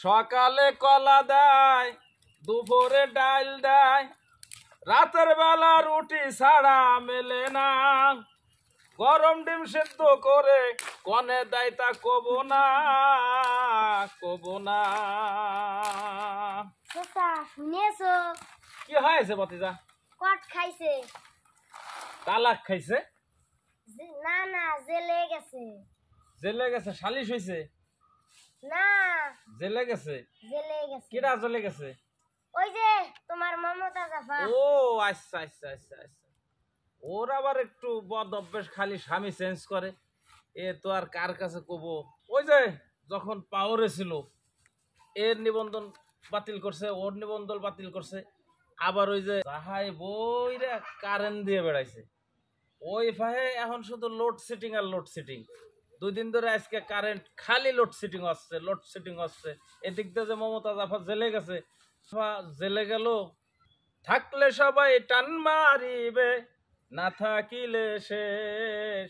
সকালে কলা দেয়, দুপুরে ডাল দেয়, রাতের বেলা রুটি ছাড়া মেলে না। গরম ডিম সেদ্ধ করে কনে দেয় তা কবো না, কবো না। চাচা শুনেছো? কি হয়েছে ভতিজা? কট খাইছে। তালাক খাইছে? না না, জেলে গেছে। জেলে গেছে? সালিশ হইছে? না, জেলে গেছে। জেলে গেছে। কিরা জেলে গেছে? ওই যে তোমার মমতা জাফা। ও আচ্ছা আচ্ছা আচ্ছা আচ্ছা। ওর আবার একটু বদ অভ্যাস, খালি স্বামী চেঞ্জ করে। এ তো আর কার কাছে কব। ওই যে যখন পাওয়ারে ছিল, এর নিবন্ধন বাতিল করছে, ওর নিবন্ধন বাতিল করছে। আবার ওই যে যাহাই বইরা কারেন্ট দিয়ে বেড়াইছে, ওই ভাই এখন শুধু লোডশেডিং আর লোডশেডিং। 2 দিন ধরে আজকে কারেন্ট খালি লোডশেডিং আসছে, লোডশেডিং আসছে। এদিক দিয়ে যে মমতা জাফর জেলে গেছে, জেলে গেল। থাকলে সবাই টান মারিবে, না থাকিলে শেষ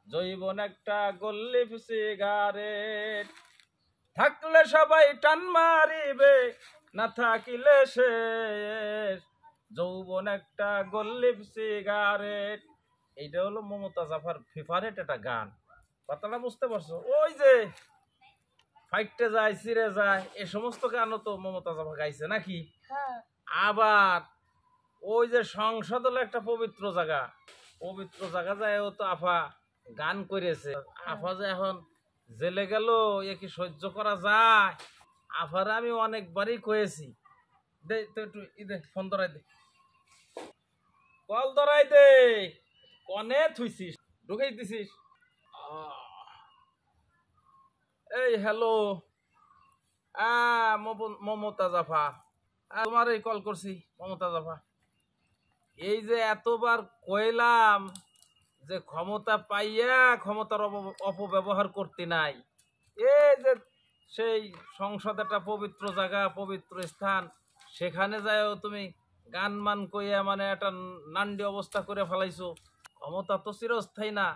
জৈবন একটা গল্লিফ সিগারেট। থাকলে সবাই টান মারিবে, না থাকিলে শেষ যৌবন একটা গল্লিফ সিগারেট। এইটা হলো মমতা জাফার ফেভারিট একটা গান। কথাটা বুঝতে পারছো? ওই যে ফাইটে যায়, চিরে যায়, এ সমস্ত গানও তো মমতা জাফা গাইছে নাকি? হ্যাঁ। আবার ওই যে সংসদ হলো একটা পবিত্র জায়গা, পবিত্র জায়গা যায় ও তো আফা গান করেছে। আফা যে এখন জেলে গেল, এ কি সহ্য করা যায়? আফারে আমি অনেকবারই কয়েছি, দে তো একটু ফোন ধরাই দে, কল ধরাই দে। কনে থুইছিস, ঢুকাই দিছিস? এই হ্যালো, মমতা জাফা, তোমারই কল করছি। মমতা জাফা, এই যে এতবার কইলাম যে ক্ষমতা পাইয়া ক্ষমতার অপব্যবহার করতে নাই। এই যে সেই সংসদ একটা পবিত্র জায়গা, পবিত্র স্থান, সেখানে যাও তুমি গান মান কইয়া মানে একটা নান্ডি অবস্থা করে ফেলাইছো। ক্ষমতা তো চিরস্থায়ী না,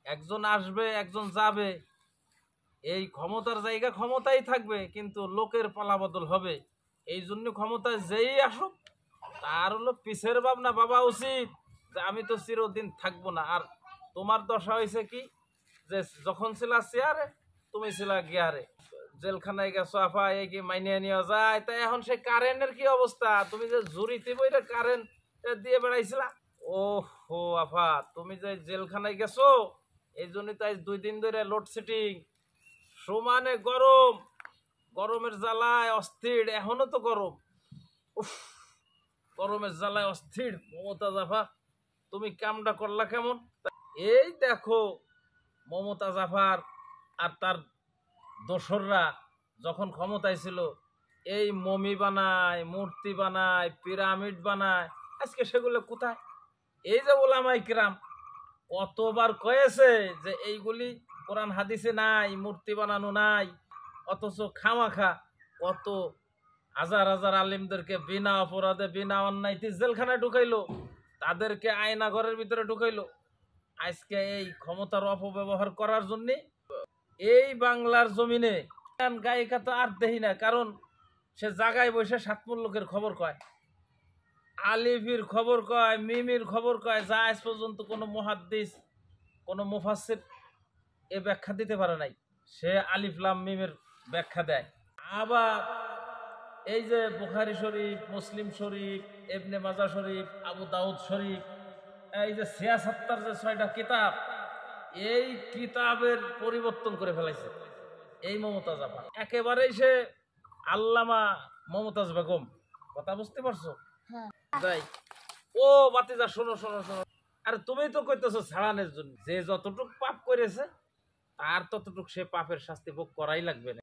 একজন আসবে একজন যাবে। এই ক্ষমতার জায়গা ক্ষমতাই থাকবে, কিন্তু লোকের পালাবদল হবে। এই জন্য ক্ষমতায় যেই আসুক তার হলো পিছের ভাবনা বাবা উচিত যে আমি তো চিরদিন থাকবো না। আর তোমার দশা হয়েছে কি, যে যখন ছিলা চেয়ারে তুমি ছিলা গিয়ারে, জেলখানায় গেছো আফা, এই কি মাইনে নেওয়া যায়? তাই এখন সেই কারেন্টের কি অবস্থা? তুমি যে জুরিতে বইটা কারেন্ট দিয়ে বেড়াইছিলা, ও হো আফা, তুমি যে জেলখানায় গেছো এই জন্য তাই 2 দিন ধরে লোডশেডিং, সমানে গরম, গরমের জ্বালায় অস্থির। এখনো তো গরম, উফ, গরমের জ্বালায় অস্থির। মমতা জাফা, তুমি কামটা করলা কেমন? এই দেখো মমতা জাফার আর তার দোসররা যখন ক্ষমতায় ছিল, এই মমি বানায়, মূর্তি বানায়, পিরামিড বানায়, আজকে সেগুলো কোথায়? এই যে ওলামাই কিরাম কতবার কয়েছে যে এইগুলি কোরআন হাদিসে নাই, মূর্তি বানানো নাই, অথচ খামাখা কত হাজার হাজার আলিমদেরকে বিনা অপরাধে বিনা অন্যায়তে জেলখানায় ঢুকাইলো, তাদেরকে আয়না ঘরের ভিতরে ঢুকাইলো। আজকে এই ক্ষমতার অপব্যবহার করার জন্য এই বাংলার জমিনে গায়িকা তো আর দেখি না, কারণ সে জায়গায় বসে 7 লোকের খবর কয়, আলিফির খবর কয়, মিমির খবর কয়, যা আজ পর্যন্ত কোনো মুহাদ্দিস, কোনো মুফাসসির এ ব্যাখ্যা দিতে পারে নাই। সে আলিফ লাম মিমের ব্যাখ্যা দেয়। আবার এই যে বুখারী শরীফ, মুসলিম শরীফ, ইবনে মাজাহ শরীফ, আবু দাউদ শরীফ, এই যে সিয়াসাত্তার যে 6টা কিতাব, এই কিতাবের পরিবর্তন করে ফেলাইছে এই মমতা জাফা। একেবারেই সে আল্লামা মমতাজ বেগম। কথা বুঝতে পারছো? যাই, ও বাতিজা, শোনো শোনো শোনো, আরে তুমি তো কইতেছো ছাড়ানোর জন্য। যে যতটুক পাপ করেছে তার ততটুক সে পাপের শাস্তি ভোগ করাই লাগবে না।